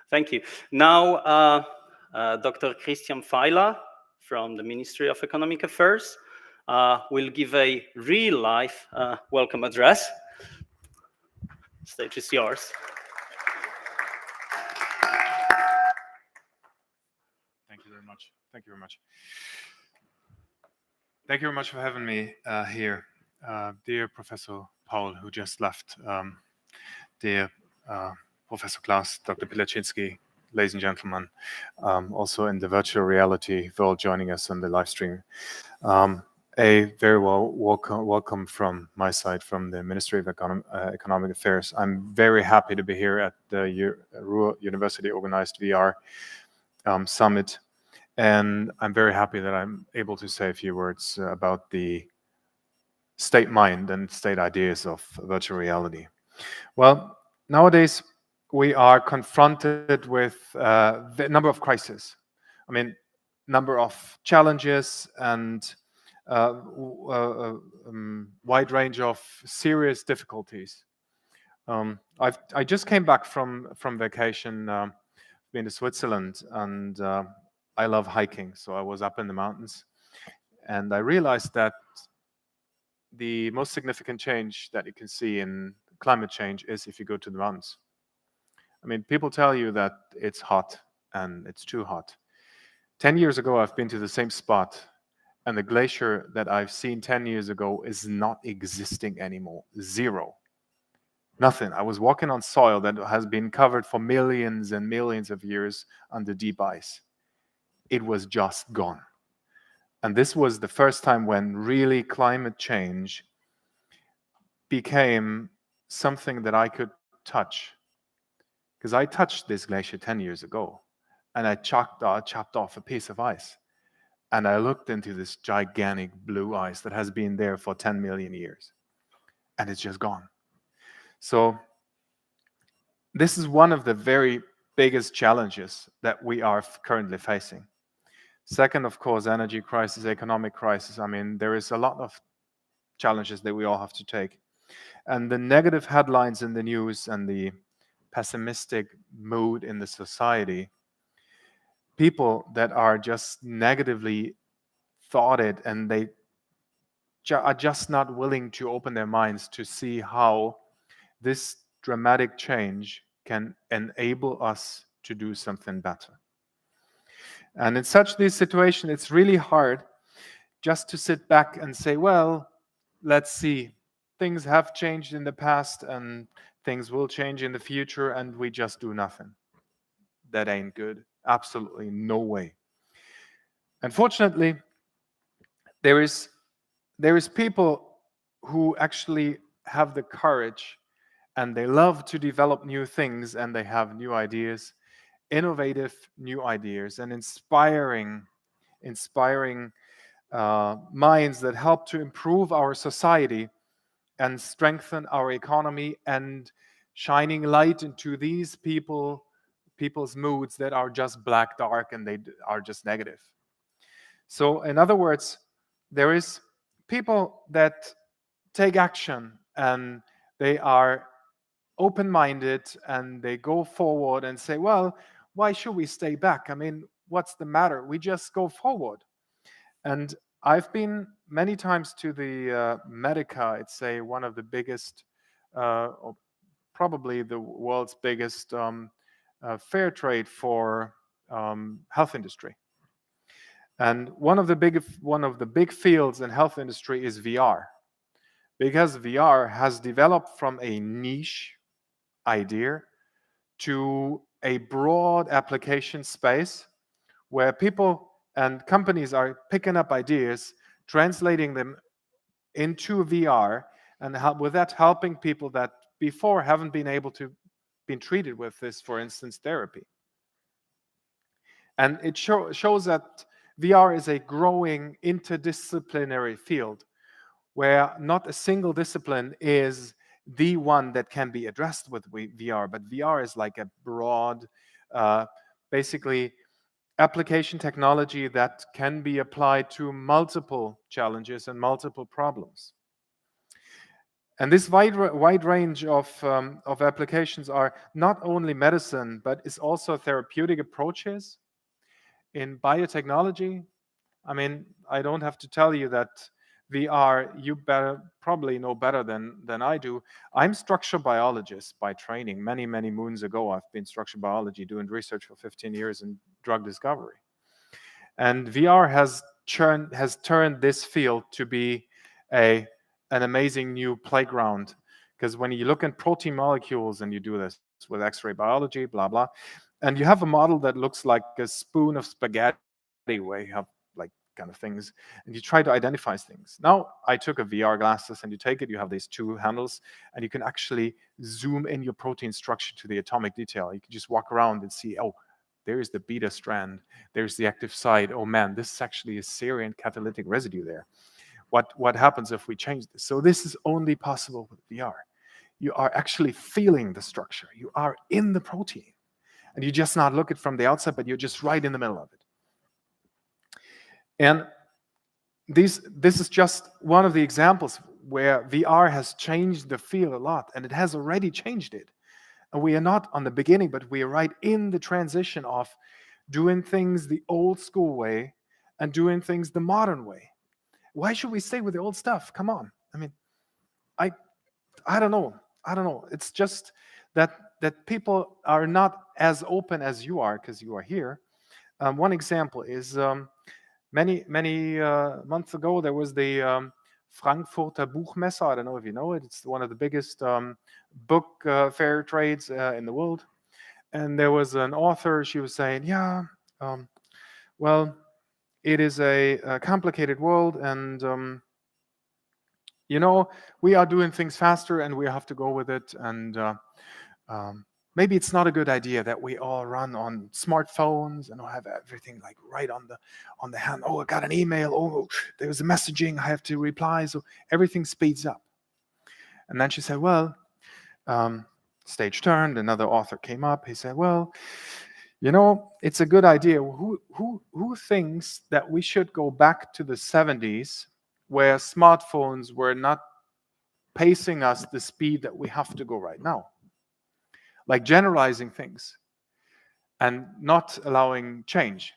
Thank you. Now, Dr. Christian Feiler from the Ministry of Economic Affairs will give a real-life welcome address. Stage is yours. Thank you very much. Thank you very much. Thank you very much for having me here. Dear Professor Paul, who just left, dear Professor Klaas, Dr. Pilaczynski, ladies and gentlemen, also in the virtual reality world joining us on the live stream. A very welcome from my side, from the Ministry of Economic Affairs. I'm very happy to be here at the Ruhr University organized VR summit. And I'm very happy that I'm able to say a few words about the state mind and state ideas of virtual reality. Well, nowadays we are confronted with the number of crises. I mean, number of challenges and wide range of serious difficulties. I just came back from vacation, been to Switzerland, and I love hiking, so I was up in the mountains, and I realized that the most significant change that you can see in climate change is if you go to the mountains. I mean, people tell you that it's hot and it's too hot. 10 years ago, I've been to the same spot, and the glacier that I've seen 10 years ago is not existing anymore. Zero. Nothing. I was walking on soil that has been covered for millions and millions of years under deep ice. It was just gone. And this was the first time when really climate change became something that I could touch. Because I touched this glacier 10 years ago, and I chopped off a piece of ice. And I looked into this gigantic blue ice that has been there for 10 million years. And it's just gone. So this is one of the very biggest challenges that we are currently facing. Second, of course, energy crisis, economic crisis. I mean, there is a lot of challenges that we all have to take. And the negative headlines in the news and the pessimistic mood in the society, people that are just negatively thoughted and they are just not willing to open their minds to see how this dramatic change can enable us to do something better. And in such this situation, it's really hard just to sit back and say, well, let's see, things have changed in the past and things will change in the future, and we just do nothing. That ain't good. Absolutely no way. Unfortunately, there is people who actually have the courage and they love to develop new things, and they have new ideas, innovative new ideas, and inspiring minds that help to improve our society and strengthen our economy, and shining light into these people's moods that are just black dark and they are just negative. So in other words, there is people that take action and they are open-minded and they go forward and say, well, why should we stay back? I mean, what's the matter? We just go forward. And I've been many times to the Medica. It's one of the biggest, or probably the world's biggest fair trade for health industry. And one of the big fields in health industry is VR, because VR has developed from a niche idea to a broad application space where people and companies are picking up ideas, translating them into VR, and with that helping people that before haven't been able to be treated with this, for instance, therapy. And it shows that VR is a growing interdisciplinary field where not a single discipline is the one that can be addressed with VR, but VR is like a broad, basically application technology that can be applied to multiple challenges and multiple problems. And this wide range of applications are not only medicine, but it's also therapeutic approaches in biotechnology. I mean, I don't have to tell you that VR, you probably know better than I do. I'm structural biologist by training. Many moons ago, I've been structural biology doing research for 15 years in drug discovery. And VR has turned this field to be an amazing new playground. Because when you look at protein molecules and you do this with X-ray biology, blah, blah, and you have a model that looks like a spoon of spaghetti where you have like kind of things, and you try to identify things. Now, I took a VR glasses and you take it, you have these two handles, and you can actually zoom in your protein structure to the atomic detail. You can just walk around and see, oh, there's the beta strand, there's the active site. Oh man, this is actually a serine catalytic residue there. What happens if we change this? So this is only possible with VR. You are actually feeling the structure. You are in the protein. And you just not look it from the outside, but you're just right in the middle of it. And this is just one of the examples where VR has changed the field a lot, and it has already changed it. And we are not on the beginning, but we are right in the transition of doing things the old school way and doing things the modern way. Why should we stay with the old stuff? Come on. I mean, I don't know. It's just that people are not as open as you are because you are here. One example is many months ago, there was the Frankfurter Buchmesse. I don't know if you know it. It's one of the biggest book fair trades in the world. And there was an author, she was saying, yeah, well, it is a complicated world, and we are doing things faster and we have to go with it. And maybe it's not a good idea that we all run on smartphones and have everything like right on the hand. Oh, I got an email. Oh, there's a messaging. I have to reply. So everything speeds up. And then she said, well, stage turned. Another author came up. He said, well, it's a good idea. Who thinks that we should go back to the 70s where smartphones were not pacing us the speed that we have to go right now? Like generalizing things and not allowing change.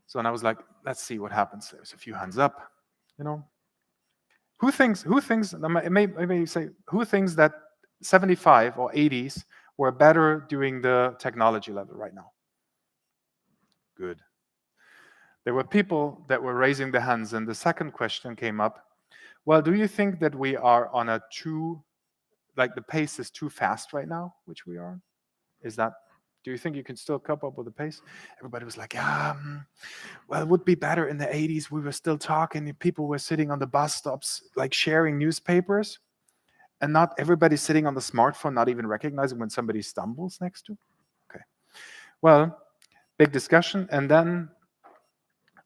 So, and I was like, let's see what happens. There's a few hands up, Who thinks, maybe say, who thinks that 75 or 80s were better doing the technology level right now? Good. There were people that were raising their hands, and the second question came up. Well, do you think that we are on the pace is too fast right now, which we are? Do you think you can still keep up with the pace? Everybody was like, well, it would be better in the 80s. We were still talking. People were sitting on the bus stops, like sharing newspapers. And not everybody sitting on the smartphone, not even recognizing when somebody stumbles next to. Okay. Well, big discussion. And then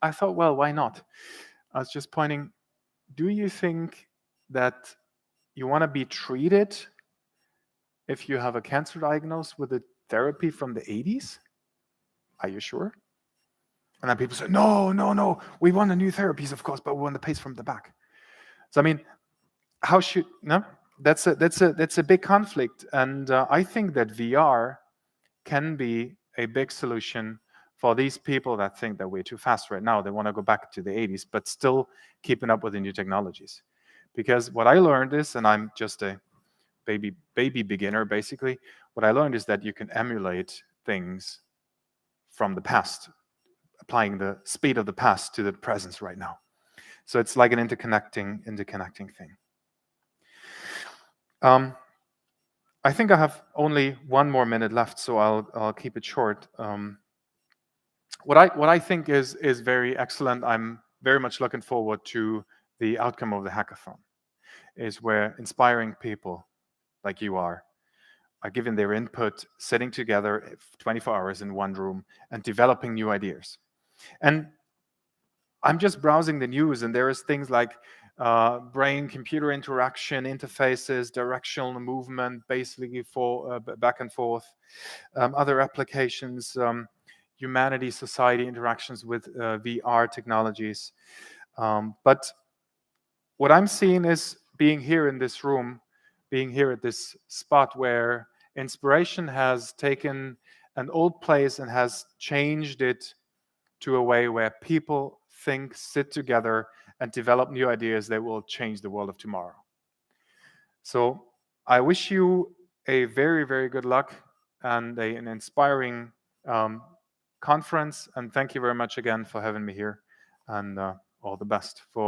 I thought, well, why not? I was just pointing, do you think that you want to be treated if you have a cancer diagnosis with a therapy from the 80s? Are you sure? And then people say, no, we want the new therapies, of course, but we want the pace from the back. So I mean, that's a big conflict. And I think that VR can be a big solution for these people that think that we're too fast right now. They want to go back to the 80s, but still keeping up with the new technologies. Because what I learned is, and I'm just a baby beginner, basically, what I learned is that you can emulate things from the past, applying the speed of the past to the present right now. So it's like an interconnecting thing. I think I have only 1 more minute left, so I'll keep it short. What I think is very excellent. I'm very much looking forward to the outcome of the hackathon. Is where inspiring people like you are giving their input, sitting together 24 hours in one room and developing new ideas. And I'm just browsing the news, and there is things like brain-computer interaction, interfaces, directional movement, basically for back and forth, other applications, humanity, society interactions with VR technologies. But what I'm seeing is being here in this room being here at this spot where inspiration has taken an old place and has changed it to a way where people think, sit together, and develop new ideas that will change the world of tomorrow. So I wish you a very, very good luck and an inspiring conference. And thank you very much again for having me here. And all the best for